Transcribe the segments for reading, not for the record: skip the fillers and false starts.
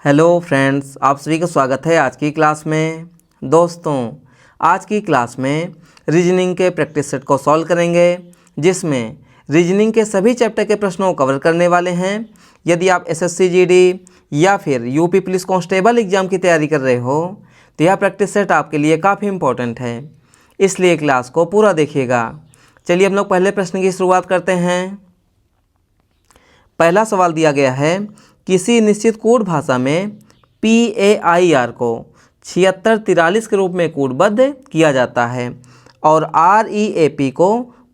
Hello friends, आप सभी का स्वागत है आज की क्लास में। दोस्तों, आज की क्लास में रीजनिंग के प्रैक्टिस सेट को सॉल्व करेंगे, जिसमें रीजनिंग के सभी चैप्टर के प्रश्नों को कवर करने वाले हैं। यदि आप एसएससी जीडी या फिर यूपी पुलिस कांस्टेबल एग्जाम की तैयारी कर रहे हो तो यह प्रैक्टिस सेट आपके लिए काफ़ी इम्पोर्टेंट है, इसलिए क्लास को पूरा देखिएगा। चलिए हम लोग पहले प्रश्न की शुरुआत करते हैं। पहला सवाल दिया गया है, किसी निश्चित कोड भाषा में PAIR को 7643 के रूप में कोडबद्ध किया जाता है और REAP को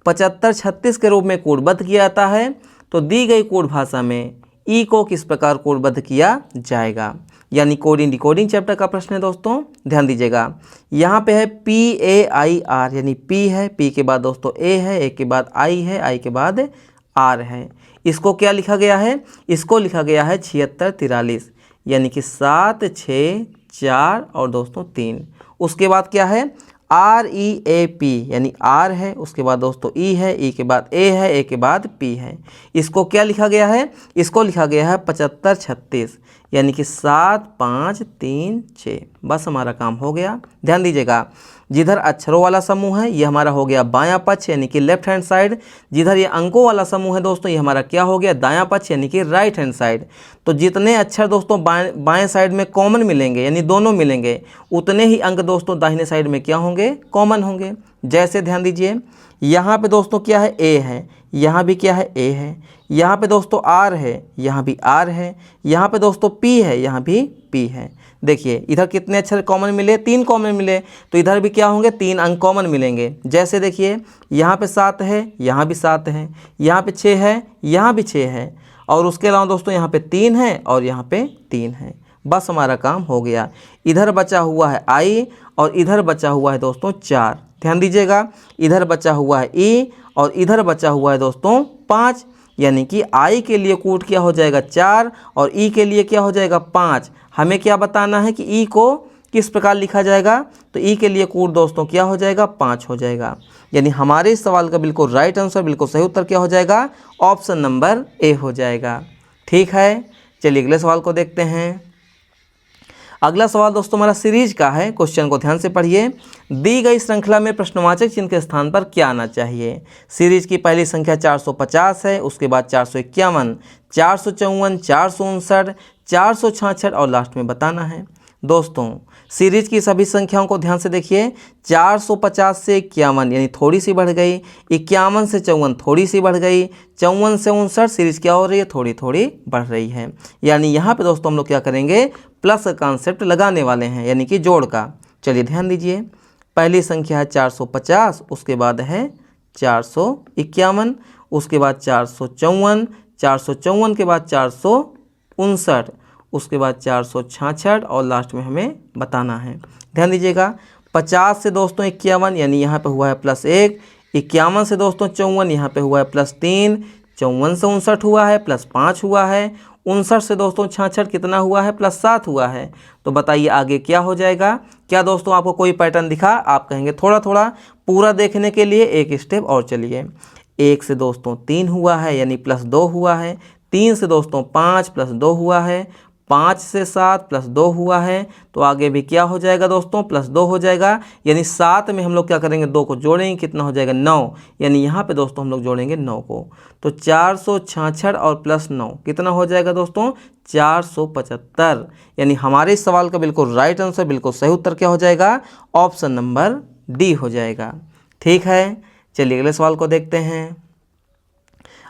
7536 के रूप में कोडबद्ध किया जाता है, तो दी गई कोड भाषा में E को किस प्रकार कोडबद्ध किया जाएगा। यानी कोडिंग डिकोडिंग चैप्टर का प्रश्न है दोस्तों, ध्यान दीजिएगा। यहाँ पे है PAIR, यानी P है, P के बाद दोस्तों A है, A के बाद I है, I के बाद R है। इसको क्या लिखा गया है? इसको लिखा गया है 7643, यानी कि 7 6 4 और दोस्तों 3। उसके बाद क्या है? REAP, यानी R है, उसके बाद दोस्तों E है, E के बाद A है, A के बाद P है। इसको क्या लिखा गया है? इसको लिखा गया है 7536, यानी कि 7 5 3 6। बस हमारा काम हो गया। ध्यान दीजिएगा, जिधर अक्षरों वाला समूह है ये हमारा हो गया बायां पक्ष, यानी कि लेफ्ट हैंड साइड। जिधर ये अंकों वाला समूह है दोस्तों, ये हमारा क्या हो गया? दायां पक्ष, यानी कि राइट हैंड साइड। तो जितने अक्षर दोस्तों बाएं साइड में कॉमन मिलेंगे, यानी दोनों मिलेंगे, उतने ही अंक दोस्तों दाहिने साइड में क्या होंगे? कॉमन होंगे। जैसे ध्यान दीजिए, यहाँ पे दोस्तों क्या है? A है, यहाँ भी क्या है? A है, यहाँ पे दोस्तों R है, यहाँ भी R है, यहाँ पे दोस्तों P है, यहाँ भी P है। देखिए इधर कितने अक्षर कॉमन मिले? 3 कॉमन मिले, तो इधर भी क्या होंगे? 3 अंक कॉमन मिलेंगे। जैसे देखिए, यहाँ पे 7 है, यहाँ भी 7 है, यहाँ पे 6 है, यहाँ भी 6 है, और उसके अलावा दोस्तों यहाँ पे 3 है और यहाँ पे 3 है। बस हमारा काम हो गया। इधर बचा हुआ है I और इधर बचा हुआ है दोस्तों 4। ध्यान दीजिएगा, इधर बचा हुआ है E और इधर बचा हुआ है दोस्तों 5, यानी कि I के लिए कोड क्या हो जाएगा? 4 और E के लिए क्या हो जाएगा? 5। हमें क्या बताना है कि E को किस प्रकार लिखा जाएगा? तो E के लिए कोड दोस्तों क्या हो जाएगा? 5 हो जाएगा। यानी हमारे इस सवाल का बिल्कुल राइट आंसर, बिल्कुल सही उत्तर क्या हो जाएगा? ऑप्शन नंबर A हो जाएगा। ठीक है, चलिए अगले सवाल को देखते हैं। अगला सवाल दोस्तों हमारा सीरीज का है। क्वेश्चन को ध्यान से पढ़िए। दी गई श्रृंखला में प्रश्नवाचक चिन्ह के स्थान पर क्या आना चाहिए? सीरीज की पहली संख्या 450 है, उसके बाद 451, 454, 459, 466 और लास्ट में बताना है। दोस्तों सीरीज की सभी संख्याओं को ध्यान से देखिए। 450 से 51 यानी थोड़ी सी बढ़ गई, 51 से 54 थोड़ी सी बढ़ गई, 54 से 59 सीरीज क्या हो रही है? थोड़ी थोड़ी बढ़ रही है। यानी यहाँ पे दोस्तो51 हम लोग क्या करेंगे? प्लस का कॉन्सेप्ट लगाने वाले हैं, यानी कि जोड़ का। चलिए ध्यान दीजिए, पहली संख्या है 450, उसके बाद है 451, उसके बाद 454, 454 के बाद 459, उसके बाद 466 और लास्ट में हमें बताना है। ध्यान दीजिएगा, 50 से दोस्तों 51, यानी यहाँ पे हुआ है +1, 51 से दोस्तों 54, यहाँ पे हुआ है +3, 54 से 59 हुआ है +5 हुआ है, 59 से दोस्तों 66 कितना हुआ है? +7 हुआ है। तो बताइए आगे क्या हो जाएगा? क्या दोस्तों आपको कोई पैटर्न दिखा? आप कहेंगे थोड़ा थोड़ा। पूरा देखने के लिए एक स्टेप और चलिए। 1 से दोस्तों 3 हुआ है, यानी +2 हुआ है। 3 से दोस्तों 5 +2 हुआ है। 5 से 7 +2 हुआ है, तो आगे भी क्या हो जाएगा दोस्तों? +2 हो जाएगा। यानी 7 में हम लोग क्या करेंगे? 2 को जोड़ेंगे, कितना हो जाएगा? 9। यानी यहाँ पे दोस्तों हम लोग जोड़ेंगे 9 को, तो 466 और +9 कितना हो जाएगा दोस्तों? 475। यानी हमारे इस सवाल का बिल्कुल राइट आंसर, बिल्कुल सही उत्तर क्या हो जाएगा? ऑप्शन नंबर D हो जाएगा। ठीक है, चलिए अगले सवाल को देखते हैं।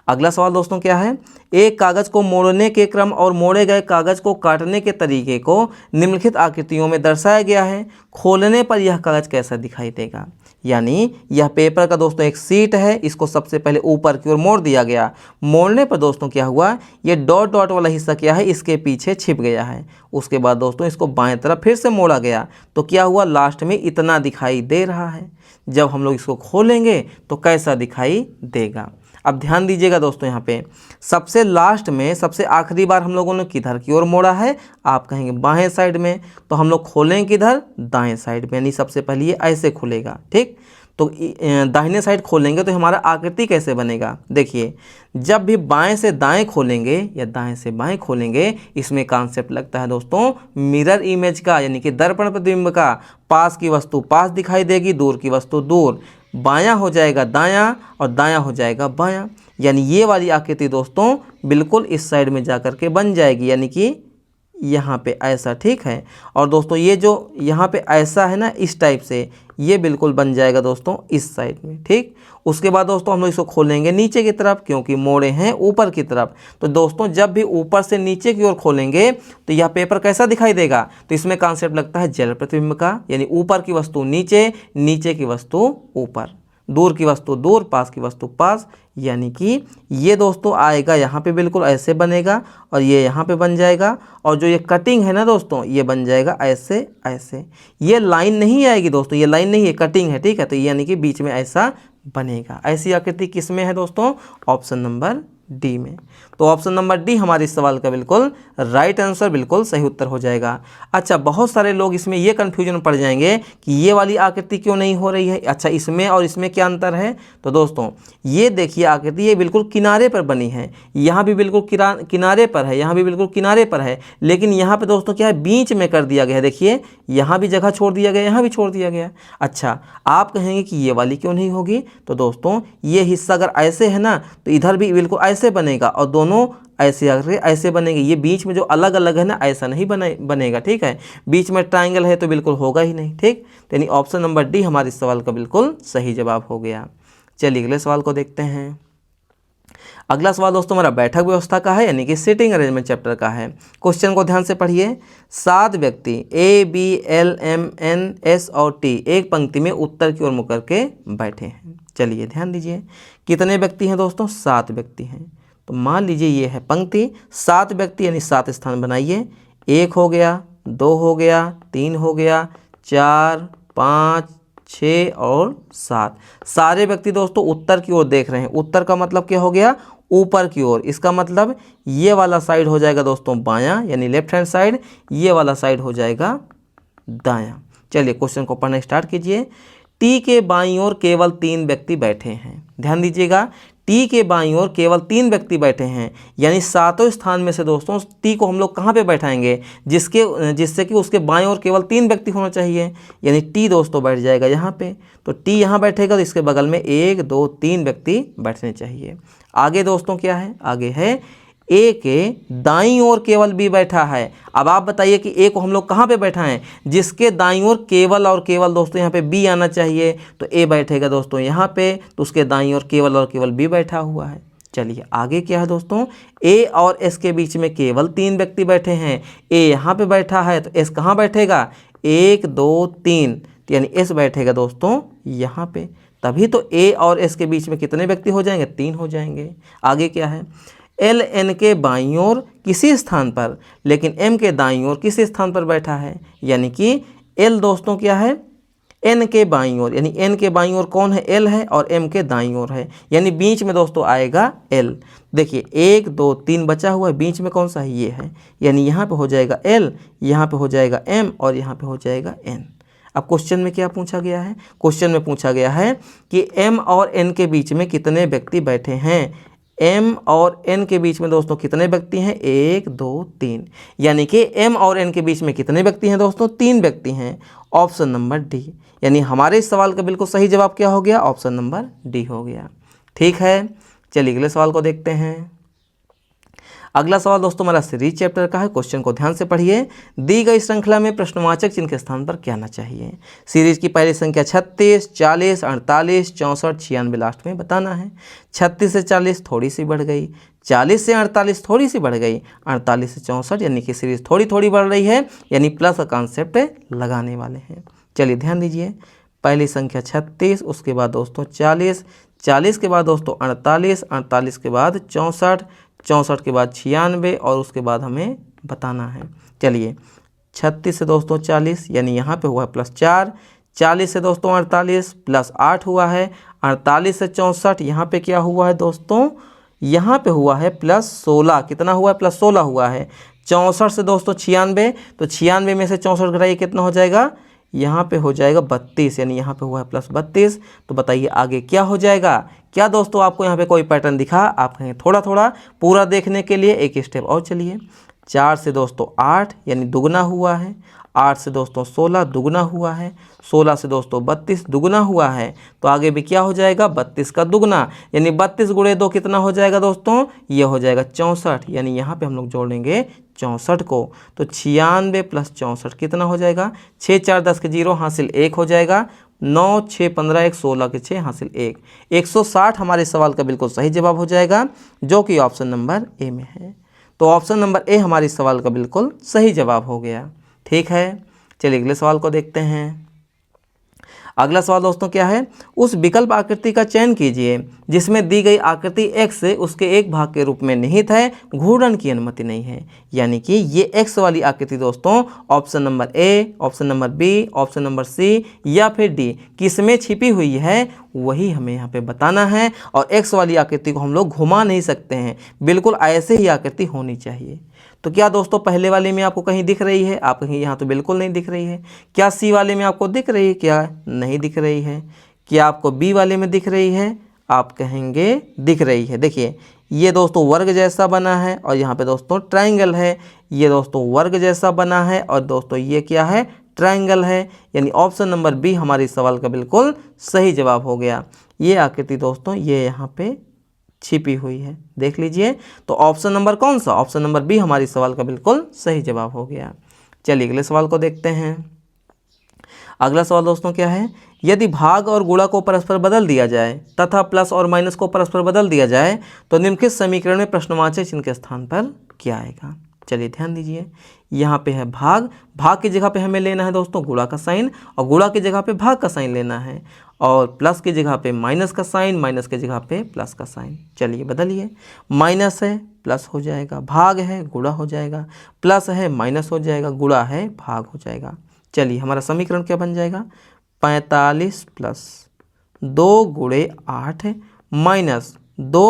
अगला सवाल दोस्तों क्या है? एक कागज़ को मोड़ने के क्रम और मोड़े गए कागज़ को काटने के तरीके को निम्नलिखित आकृतियों में दर्शाया गया है। खोलने पर यह कागज़ कैसा दिखाई देगा? यानी यह पेपर का दोस्तों एक सीट है, इसको सबसे पहले ऊपर की ओर मोड़ दिया गया। मोड़ने पर दोस्तों क्या हुआ? ये डॉट डॉट वाला हिस्सा क्या है? इसके पीछे छिप गया है। उसके बाद दोस्तों इसको बाएं तरफ फिर से मोड़ा गया, तो क्या हुआ? लास्ट में इतना दिखाई दे रहा है। जब हम लोग इसको खोलेंगे तो कैसा दिखाई देगा? अब ध्यान दीजिएगा दोस्तों, यहाँ पे सबसे लास्ट में सबसे आखिरी बार हम लोगों ने किधर की ओर मोड़ा है? आप कहेंगे बाएं साइड में, तो हम लोग खोलेंगे किधर? दाएं साइड में, यानी सबसे पहले ये ऐसे खुलेगा। ठीक, तो दाहिने साइड खोलेंगे तो हमारा आकृति कैसे बनेगा। देखिए, जब भी बाएं से दाएं खोलेंगे या दाएं से बाएं खोलेंगे, इसमें कॉन्सेप्ट लगता है दोस्तों मिरर इमेज का, यानी कि दर्पण प्रतिबिंब का। पास की वस्तु पास दिखाई देगी, दूर की वस्तु दूर। बायां हो जाएगा दायां और दायां हो जाएगा बायां, यानी ये वाली आकृति दोस्तों बिल्कुल इस साइड में जा कर के बन जाएगी, यानी कि यहाँ पे ऐसा, ठीक है। और दोस्तों ये जो यहाँ पे ऐसा है ना, इस टाइप से ये बिल्कुल बन जाएगा दोस्तों इस साइड में, ठीक। उसके बाद दोस्तों हम लोग इसको खोलेंगे नीचे की तरफ, क्योंकि मोड़े हैं ऊपर की तरफ। तो दोस्तों जब भी ऊपर से नीचे की ओर खोलेंगे तो यह पेपर कैसा दिखाई देगा। तो इसमें कॉन्सेप्ट लगता है जल प्रतिबिंब का, यानी ऊपर की वस्तु नीचे, नीचे की वस्तु ऊपर, दूर की वस्तु दूर, पास की वस्तु पास। यानी कि ये दोस्तों आएगा यहाँ पे बिल्कुल ऐसे बनेगा और ये यहाँ पे बन जाएगा। और जो ये कटिंग है ना दोस्तों, ये बन जाएगा ऐसे ऐसे। ये लाइन नहीं आएगी दोस्तों, ये लाइन नहीं है, कटिंग है, ठीक है। तो यानी कि बीच में ऐसा बनेगा। ऐसी आकृति किस में है दोस्तों, ऑप्शन नंबर डी में। तो ऑप्शन नंबर डी हमारे इस सवाल का बिल्कुल राइट आंसर, बिल्कुल सही उत्तर हो जाएगा। अच्छा, बहुत सारे लोग इसमें ये कन्फ्यूजन पड़ जाएंगे कि ये वाली आकृति क्यों नहीं हो रही है। अच्छा, इसमें और इसमें क्या अंतर है। तो दोस्तों ये देखिए आकृति, ये बिल्कुल किनारे पर बनी है, यहाँ भी बिल्कुल किनारे पर है, यहाँ भी बिल्कुल किनारे पर है। लेकिन यहाँ पे दोस्तों क्या है, बीच में कर दिया गया है। देखिए यहाँ भी जगह छोड़ दिया गया, यहाँ भी छोड़ दिया गया। अच्छा, आप कहेंगे कि ये वाली क्यों नहीं होगी। तो दोस्तों ये हिस्सा अगर ऐसे है ना, तो इधर भी बिल्कुल ऐसे बनेगा और दोनों ऐसे आकर ऐसे बनेंगे। ये बीच में जो अलग अलग है ना, ऐसा नहीं बनेगा, ठीक है। बीच में ट्रायंगल है तो बिल्कुल होगा ही नहीं, ठीक। तो यानी ऑप्शन नंबर डी हमारे इस सवाल का बिल्कुल सही जवाब हो गया। चलिए अगले सवाल को देखते हैं। अगला सवाल दोस्तों हमारा बैठक व्यवस्था का है, यानी कि सीटिंग अरेंजमेंट चैप्टर का है। क्वेश्चन को ध्यान से पढ़िए। 7 व्यक्ति A, B, L, M, N, S और टी एक पंक्ति में उत्तर की ओर मुड़ करके बैठे हैं। चलिए ध्यान दीजिए, कितने व्यक्ति हैं दोस्तों, 7 व्यक्ति हैं। तो मान लीजिए ये है पंक्ति, 7 व्यक्ति यानी 7 स्थान बनाइए। 1 हो गया, 2 हो गया, 3 हो गया, 4, 5, 6 और 7। सारे व्यक्ति दोस्तों उत्तर की ओर देख रहे हैं। उत्तर का मतलब क्या हो गया, ऊपर की ओर। इसका मतलब ये वाला साइड हो जाएगा दोस्तों बायां, यानी लेफ्ट हैंड साइड। ये वाला साइड हो जाएगा दायां। चलिए क्वेश्चन को पढ़ना स्टार्ट कीजिए। टी के बाईं ओर केवल 3 व्यक्ति बैठे हैं। ध्यान दीजिएगा, टी के बाईं ओर केवल 3 व्यक्ति बैठे हैं, यानी 7 स्थान में से दोस्तों टी को हम लोग कहाँ पे बैठाएंगे, जिससे कि उसके बाईं ओर केवल 3 व्यक्ति होना चाहिए। यानी टी दोस्तों बैठ जाएगा यहाँ पे। तो टी यहाँ बैठेगा तो इसके बगल में 1, 2, 3 व्यक्ति बैठने चाहिए। आगे दोस्तों क्या है, आगे है ए के दाईं ओर केवल बी बैठा है। अब आप बताइए कि ए को हम लोग कहाँ पे बैठाएं, जिसके दाईं ओर केवल और केवल दोस्तों यहाँ पे बी आना चाहिए। तो ए बैठेगा दोस्तों यहाँ पे, तो उसके दाईं ओर केवल और केवल बी बैठा हुआ है। चलिए आगे क्या है दोस्तों, ए और एस के बीच में केवल 3 व्यक्ति बैठे हैं। ए यहाँ पे बैठा है तो एस कहाँ बैठेगा, 1, 2, 3, यानी एस बैठेगा दोस्तों यहाँ पे। तभी तो ए और एस के बीच में कितने व्यक्ति हो जाएंगे, 3 हो जाएंगे। आगे क्या है, एल एन के बाईं ओर किसी स्थान पर, लेकिन एम के दाईं ओर किसी स्थान पर बैठा है। यानी कि एल दोस्तों क्या है, एन के बाईं ओर, यानी एन के बाईं ओर कौन है, एल है, और एम के दाईं ओर है, यानी बीच में दोस्तों आएगा एल। देखिए 1, 2, 3 बचा हुआ है, बीच में कौन सा है, ये है। यानी यहाँ पे हो जाएगा एल, यहाँ पे हो जाएगा एम और यहाँ पे हो जाएगा एन। अब क्वेश्चन में क्या पूछा गया है, क्वेश्चन में पूछा गया है कि एम और एन के बीच में कितने व्यक्ति बैठे हैं। एम और एन के बीच में दोस्तों कितने व्यक्ति हैं, 1, 2, 3, यानी कि एम और एन के बीच में कितने व्यक्ति हैं दोस्तों, 3 व्यक्ति हैं। ऑप्शन नंबर डी, यानी हमारे इस सवाल का बिल्कुल सही जवाब क्या हो गया, ऑप्शन नंबर डी हो गया। ठीक है, चलिए अगले सवाल को देखते हैं। अगला सवाल दोस्तों हमारा सीरीज चैप्टर का है। क्वेश्चन को ध्यान से पढ़िए। दी गई श्रृंखला में प्रश्नवाचक चिन्ह के स्थान पर क्या आना चाहिए। सीरीज की पहली संख्या 36, 40, 48, 64, 96 लास्ट में बताना है। 36 से 40 थोड़ी सी बढ़ गई, 40 से 48 थोड़ी सी बढ़ गई, 48 से 64 यानी कि सीरीज थोड़ी थोड़ी बढ़ रही है, यानी प्लस का कॉन्सेप्ट लगाने वाले हैं। चलिए ध्यान दीजिए, पहली संख्या 36, उसके बाद दोस्तों 40, 40 के बाद दोस्तों 48, 48 के बाद 64, 64 के बाद 96 और उसके बाद हमें बताना है। चलिए 36 से दोस्तों 40 यानी यहाँ पे हुआ है +4, 40 से दोस्तों 48 +8 हुआ है, 48 से 64 यहाँ पे क्या हुआ है दोस्तों, यहाँ पे हुआ है +16, कितना हुआ है, +16 हुआ है। 64 से दोस्तों 96, तो 96 में से 64 घटाइए कितना हो जाएगा, यहाँ पे हो जाएगा 32, यानी यहाँ पे हुआ है +32। तो बताइए आगे क्या हो जाएगा। क्या दोस्तों आपको यहाँ पे कोई पैटर्न दिखा। आप कहेंगे थोड़ा थोड़ा, पूरा देखने के लिए एक स्टेप और चलिए। 4 से दोस्तों 8 यानी दुगना हुआ है। 8 से दोस्तों 16 दुगना हुआ है। 16 से दोस्तों 32 दुगना हुआ है। तो आगे भी क्या हो जाएगा, 32 का दुगना, यानी 32 गुणे 2 कितना हो जाएगा दोस्तों, ये हो जाएगा 64। यानी यहाँ पे हम लोग जोड़ेंगे 64 को। तो 96 + 64 कितना हो जाएगा, 6 4 10 के 0 हासिल 1 हो जाएगा। 9 6 15 1 16 के 6 हासिल 1, 160 हमारे सवाल का बिल्कुल सही जवाब हो जाएगा, जो कि ऑप्शन नंबर ए में है। तो ऑप्शन नंबर ए हमारे सवाल का बिल्कुल सही जवाब हो गया। ठीक है, चलिए अगले सवाल को देखते हैं। अगला सवाल दोस्तों क्या है, उस विकल्प आकृति का चयन कीजिए जिसमें दी गई आकृति x उसके एक भाग के रूप में निहित है, घूर्णन की अनुमति नहीं है। यानी कि ये x वाली आकृति दोस्तों option number A, option number B, option number C या फिर डी किसमें छिपी हुई है, वही हमें यहाँ पे बताना है। और x वाली आकृति को हम लोग घुमा नहीं सकते हैं, बिल्कुल ऐसे ही आकृति होनी चाहिए। तो क्या दोस्तों पहले वाले में आपको कहीं दिख रही है, आप कहीं यहाँ तो बिल्कुल नहीं दिख रही है। क्या सी वाले में आपको दिख रही है, क्या नहीं दिख रही है। क्या आपको बी वाले में दिख रही है, आप कहेंगे दिख रही है। देखिए ये दोस्तों वर्ग जैसा बना है और यहाँ पे दोस्तों ट्रायंगल है। ये दोस्तों वर्ग जैसा बना है और दोस्तों ये क्या है, ट्रायंगल है। यानी ऑप्शन नंबर बी हमारे सवाल का बिल्कुल सही जवाब हो गया। ये आकृति दोस्तों ये यहाँ पे छिपी हुई है, देख लीजिए। तो ऑप्शन नंबर कौन सा, ऑप्शन नंबर बी हमारी सवाल का बिल्कुल सही जवाब हो गया। चलिए अगले सवाल को देखते हैं। अगला सवाल दोस्तों क्या है, यदि भाग और गुणा को परस्पर बदल दिया जाए तथा प्लस और माइनस को परस्पर बदल दिया जाए तो निम्नलिखित समीकरण में प्रश्नवाचक चिन्ह के स्थान पर क्या आएगा। चलिए ध्यान दीजिए, यहाँ पे है भाग, भाग की जगह पे हमें लेना है दोस्तों गुणा का साइन और गुणा की जगह पे भाग का साइन लेना है, और प्लस की जगह पे माइनस का साइन, माइनस की जगह पे प्लस का साइन। चलिए बदलिए, माइनस है प्लस हो जाएगा, भाग है गुणा हो जाएगा, प्लस है माइनस हो जाएगा, गुणा है भाग हो जाएगा। चलिए हमारा समीकरण क्या बन जाएगा, 45 + 2 × 8 माइनस 2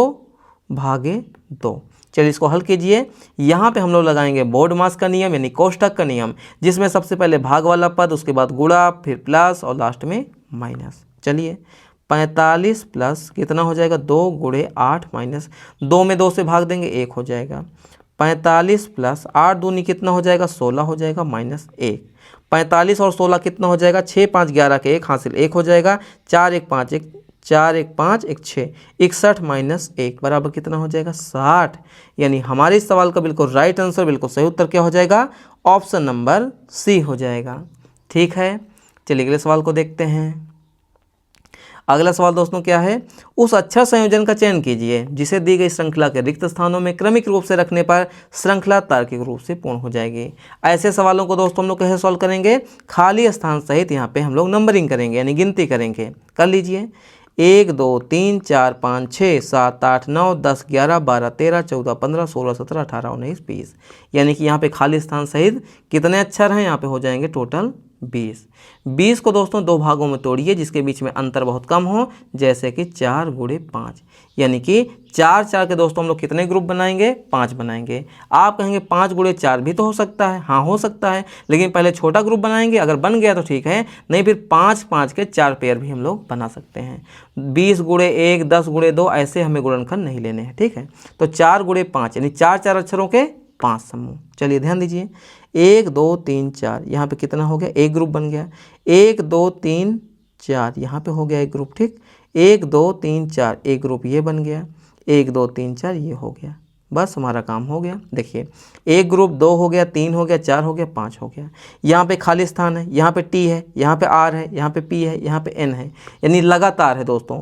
भागे 2। चलिए इसको हल कीजिए। यहाँ पे हम लोग लगाएंगे बोर्ड मास का नियम यानी कोष्ठक का नियम, जिसमें सबसे पहले भाग वाला पद, उसके बाद गुणा, फिर प्लस और लास्ट में माइनस। चलिए 45 प्लस कितना हो जाएगा, 2 × 8 माइनस 2 में 2 से भाग देंगे 1 हो जाएगा। 45 प्लस 8 दूनी कितना हो जाएगा, 16 हो जाएगा माइनस 1। 45 और 16 कितना हो जाएगा, 6 5 11 के 1 हासिल 1 हो जाएगा। 4 1 5 1 4 1 5 1 6, 61 माइनस 1 बराबर कितना हो जाएगा, 60। यानी हमारे इस सवाल का बिल्कुल राइट आंसर, बिल्कुल सही उत्तर क्या हो जाएगा, ऑप्शन नंबर सी हो जाएगा। ठीक है, चलिए अगले सवाल को देखते हैं। अगला सवाल दोस्तों क्या है, उस अक्षर संयोजन का चयन कीजिए जिसे दी गई श्रृंखला के रिक्त स्थानों में क्रमिक रूप से रखने पर श्रृंखला तार्किक रूप से पूर्ण हो जाएगी। ऐसे सवालों को दोस्तों हम लोग कैसे सॉल्व करेंगे, खाली स्थान सहित यहाँ पे हम लोग नंबरिंग करेंगे यानी गिनती करेंगे। कर लीजिए, 1 2 3 4 5 6 7 8 9 10 11 12 13 14 15 16 17 18 19 20। यानी कि यहाँ पे खाली स्थान सहित कितने अक्षर हैं, यहाँ पे हो जाएंगे टोटल 20। 20 को दोस्तों दो भागों में तोड़िए जिसके बीच में अंतर बहुत कम हो, जैसे कि 4 × 5। यानी कि 4 4 के दोस्तों हम लोग कितने ग्रुप बनाएंगे, 5 बनाएंगे। आप कहेंगे 5 × 4 भी तो हो सकता है, हाँ हो सकता है, लेकिन पहले छोटा ग्रुप बनाएंगे, अगर बन गया तो ठीक है, नहीं फिर 5 5 के 4 पेयर भी हम लोग बना सकते हैं। 20 × 1 10 × 2 ऐसे हमें गुणनखंड नहीं लेने हैं। ठीक है, तो 4 × 5 यानी 4 4 अक्षरों के 5 समूह। चलिए ध्यान दीजिए, 1 2 3 4 यहाँ पे कितना हो गया, एक ग्रुप बन गया। 1 2 3 4 यहाँ पे हो गया एक ग्रुप। ठीक, 1 2 3 4 एक ग्रुप ये बन गया, 1 2 3 4 ये हो गया। बस हमारा काम हो गया। देखिए एक ग्रुप 2 हो गया, 3 हो गया, 4 हो गया, 5 हो गया। यहाँ पे खाली स्थान है, यहाँ पे T है, यहाँ पे R है, यहाँ पे P है, यहाँ पे N है, यानी लगातार है दोस्तों।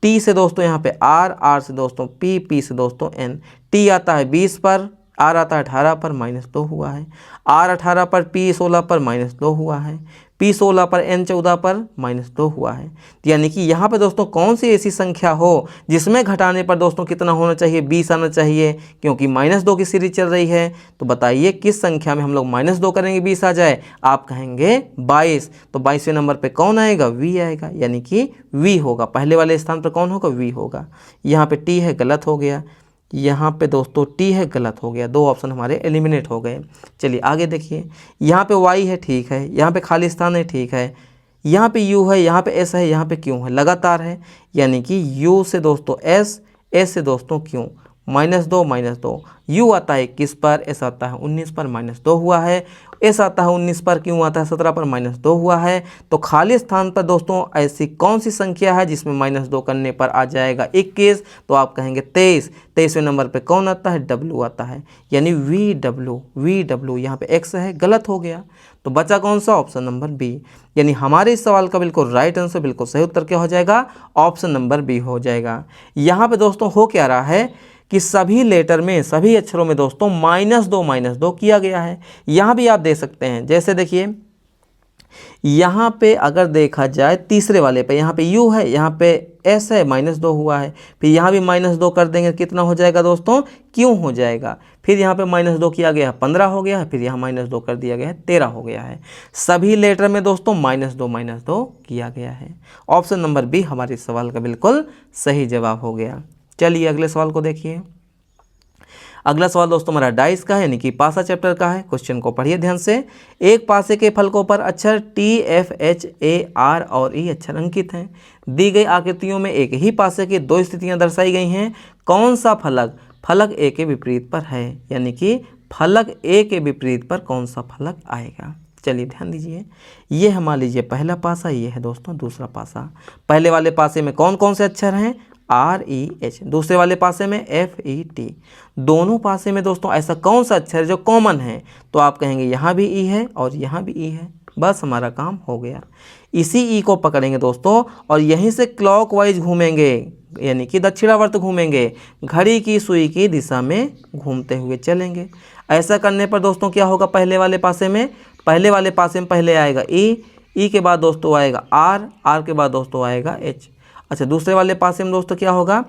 T से दोस्तों यहाँ पे R, R से दोस्तों P, P से दोस्तों N। T आता है 20 पर, R आता है 18 पर, -2 हुआ है। R 18 पर, P 16 पर, -2 हुआ है। P 16 पर, N 14 पर, -2 हुआ है। यानी कि यहाँ पे दोस्तों कौन सी ऐसी संख्या हो जिसमें घटाने पर दोस्तों कितना होना चाहिए, 20 आना चाहिए, क्योंकि -2 की सीरीज चल रही है। तो बताइए किस संख्या में हम लोग -2 करेंगे 20 आ जाए, आप कहेंगे 22। तो 22वें नंबर पे कौन आएगा, V आएगा, यानी कि V होगा। पहले वाले स्थान पर कौन होगा, V होगा। यहाँ पे T है, गलत हो गया। यहाँ पे दोस्तों टी है, गलत हो गया, 2 ऑप्शन हमारे एलिमिनेट हो गए। चलिए आगे देखिए, यहाँ पे वाई है, ठीक है, यहाँ पे खाली स्थान है, ठीक है, यहाँ पे यू है, यहाँ पे एस है, यहाँ पे क्यू है, लगातार है, यानी कि यू से दोस्तों एस, एस से दोस्तों क्यू, -2 यू आता है 21 पर, एस आता है 19 पर, -2 हुआ है, एस आता है 19 पर, क्यू आता है 17 पर, -2 हुआ है। तो खाली स्थान पर दोस्तों ऐसी कौन सी संख्या है जिसमें -2 करने पर आ जाएगा 21? तो आप कहेंगे 23। 23वें नंबर पे कौन आता है? डब्ल्यू आता है, यानी वी डब्ल्यू यहाँ पे एक्स है, गलत हो गया। तो बचा कौन सा? ऑप्शन नंबर बी, यानी हमारे इस सवाल का बिल्कुल राइट आंसर, बिल्कुल सही उत्तर क्या हो जाएगा? ऑप्शन नंबर बी हो जाएगा। यहाँ पे दोस्तों हो क्या रहा है कि सभी लेटर में, सभी अक्षरों में दोस्तों -2 किया गया है। यहाँ भी आप देख सकते हैं, जैसे देखिए यहाँ पे अगर देखा जाए तीसरे वाले पे, यहाँ पे यू है, यहाँ पे एस है, -2 हुआ है, फिर यहाँ भी -2 कर देंगे, कितना हो जाएगा दोस्तों? क्यों हो जाएगा। फिर यहाँ पे -2 किया गया है, 15 हो गया है, फिर यहाँ -2 कर दिया गया है, 13 हो गया है। सभी लेटर में दोस्तों -2 किया गया है। ऑप्शन नंबर बी हमारे इस सवाल का बिल्कुल सही जवाब हो गया। चलिए अगले सवाल को देखिए। अगला सवाल दोस्तों हमारा डाइस का है, यानी कि पासा चैप्टर का है। क्वेश्चन को पढ़िए ध्यान से। एक पासे के फलकों पर अक्षर T, F, H, A, R और ई अक्षर अंकित हैं। दी गई आकृतियों में एक ही पासे की 2 स्थितियां दर्शाई गई हैं। कौन सा फलक फलक ए के विपरीत पर है, यानी कि फलक ए के विपरीत पर कौन सा फलक आएगा। चलिए ध्यान दीजिए, ये हम मान लीजिए पहला पासा, ये है दोस्तों दूसरा पासा। पहले वाले पासे में कौन कौन से अक्षर हैं? R, E, H. दूसरे वाले पासे में एफ, ई, टी। दोनों पासे में दोस्तों ऐसा कौन सा अक्षर है जो कॉमन है? तो आप कहेंगे यहाँ भी ई है और यहाँ भी ई है, बस हमारा काम हो गया। इसी ई को पकड़ेंगे दोस्तों और यहीं से क्लॉकवाइज घूमेंगे, यानी कि दक्षिणावर्त घूमेंगे, घड़ी की सुई की दिशा में घूमते हुए चलेंगे। ऐसा करने पर दोस्तों क्या होगा? पहले वाले पासे में पहले आएगा ई के बाद दोस्तों आएगा आर के बाद दोस्तों आएगा एच। अच्छा, दूसरे वाले पासे में दोस्तों क्या होगा?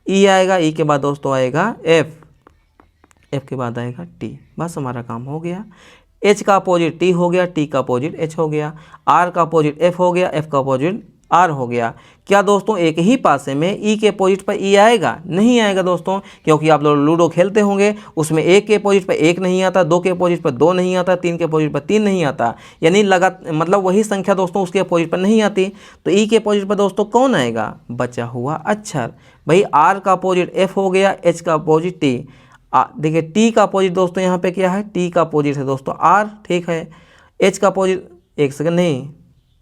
ई आएगा, ई के बाद दोस्तों आएगा एफ के बाद आएगा टी, बस हमारा काम हो गया। एच का अपोजिट टी हो गया, टी का अपोजिट एच हो गया, आर का अपोजिट एफ हो गया, एफ का अपोजिट आर हो गया। क्या दोस्तों एक ही पासे में ई के अपोजिट पर ई आएगा? नहीं आएगा दोस्तों, क्योंकि आप लोग लूडो खेलते होंगे, उसमें एक के अपोजिट पर एक नहीं आता, 2 के अपोजिट पर 2 नहीं आता, 3 के अपोजिट पर 3 नहीं आता, यानी मतलब वही संख्या दोस्तों उसके अपोजिट पर नहीं आती। तो ई के अपोजिट पर दोस्तों कौन आएगा? बचा हुआ अक्षर। भाई आर का अपोजिट एफ हो गया, एच का अपोजिट टी। देखिए टी का अपोजिट दोस्तों यहाँ पे क्या है? टी का अपोजिट है दोस्तों आर, ठीक है। एच का अपोजिट, एक सेकंड, नहीं,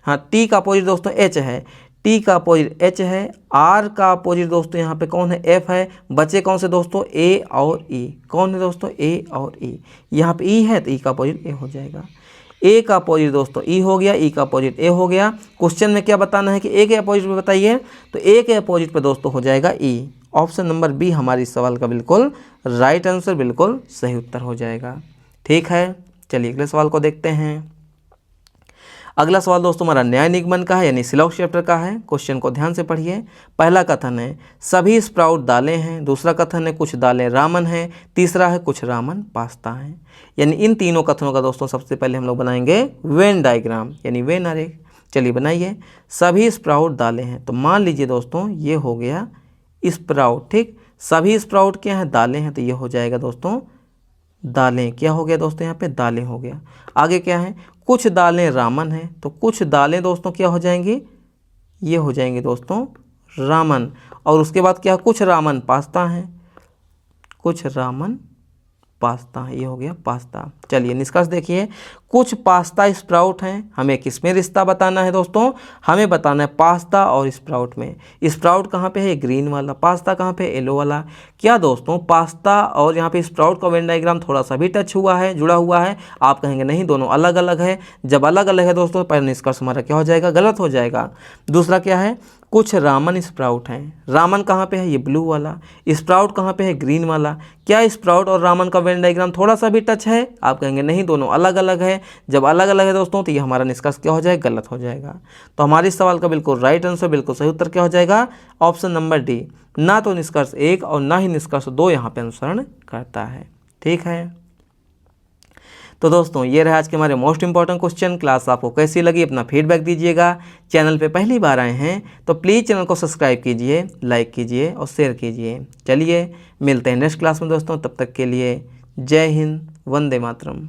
हाँ, टी का अपोजिट दोस्तों एच है, टी का अपोजिट एच है, आर का अपोजिट दोस्तों यहाँ पे कौन है? एफ है। बचे कौन से दोस्तों? ए और ई। कौन है दोस्तों? ए और ई। यहाँ पे ई है तो ई का अपोजिट ए हो जाएगा। ए का अपोजिट दोस्तों ई हो गया, ई का अपोजिट ए हो गया। क्वेश्चन में क्या बताना है कि ए के अपोजिट पे बताइए, तो ए के अपोजिट पे दोस्तों हो जाएगा ई। ऑप्शन नंबर बी हमारे इस सवाल का बिल्कुल राइट आंसर, बिल्कुल सही उत्तर हो जाएगा। ठीक है, चलिए अगले सवाल को देखते हैं। अगला सवाल दोस्तों हमारा न्याय निगमन का है, यानी सिलॉक्स चैप्टर का है। क्वेश्चन को ध्यान से पढ़िए। पहला कथन है सभी स्प्राउट दालें हैं। दूसरा कथन है कुछ दालें रामन हैं। तीसरा है कुछ रामन पास्ता हैं। यानी इन तीनों कथनों का दोस्तों सबसे पहले हम लोग बनाएंगे वेन डायग्राम, यानी वेन आरेख। चलिए बनाइए। सभी स्प्राउट दालें हैं, तो मान लीजिए दोस्तों ये हो गया स्प्राउट, ठीक। सभी स्प्राउट क्या हैं? दालें हैं, तो ये हो जाएगा दोस्तों दालें। क्या हो गया दोस्तों? यहाँ पे दालें हो गया। आगे क्या है? कुछ दालें रामन हैं, तो कुछ दालें दोस्तों क्या हो जाएंगी? ये हो जाएंगे दोस्तों रामन। और उसके बाद क्या? कुछ रामन पास्ता हैं, कुछ रामन पास्ता है, ये हो गया पास्ता। चलिए निष्कर्ष देखिए। कुछ पास्ता स्प्राउट हैं, हमें किसमें रिश्ता बताना है दोस्तों? हमें बताना है पास्ता और स्प्राउट में। स्प्राउट कहाँ पे है? ग्रीन वाला। पास्ता कहाँ पे? येलो वाला। क्या दोस्तों पास्ता और यहाँ पे स्प्राउट का वेन डायग्राम थोड़ा सा भी टच हुआ है, जुड़ा हुआ है? आप कहेंगे नहीं, दोनों अलग अलग है। जब अलग अलग है दोस्तों, पहला निष्कर्ष हमारा क्या हो जाएगा? गलत हो जाएगा। दूसरा क्या है? कुछ रामन स्प्राउट हैं। रामन कहाँ पे है? ये ब्लू वाला। स्प्राउट कहाँ पे है? ग्रीन वाला। क्या स्प्राउट और रामन का वेन डायग्राम थोड़ा सा भी टच है? आप कहेंगे नहीं, दोनों अलग अलग है। जब अलग अलग है दोस्तों, तो ये हमारा निष्कर्ष क्या हो जाएगा? गलत हो जाएगा। तो हमारे इस सवाल का बिल्कुल राइट आंसर, बिल्कुल सही उत्तर क्या हो जाएगा? Option number D. ना तो निष्कर्ष 1 और ना ही निष्कर्ष 2 यहाँ पे अनुसरण करता है। ठीक है, तो दोस्तों ये रहा आज के हमारे मोस्ट इंपॉर्टेंट क्वेश्चन। क्लास आपको कैसी लगी अपना फीडबैक दीजिएगा। चैनल पे पहली बार आए हैं तो प्लीज़ चैनल को सब्सक्राइब कीजिए, लाइक कीजिए और शेयर कीजिए। चलिए मिलते हैं नेक्स्ट क्लास में दोस्तों, तब तक के लिए जय हिंद, वंदे मातरम।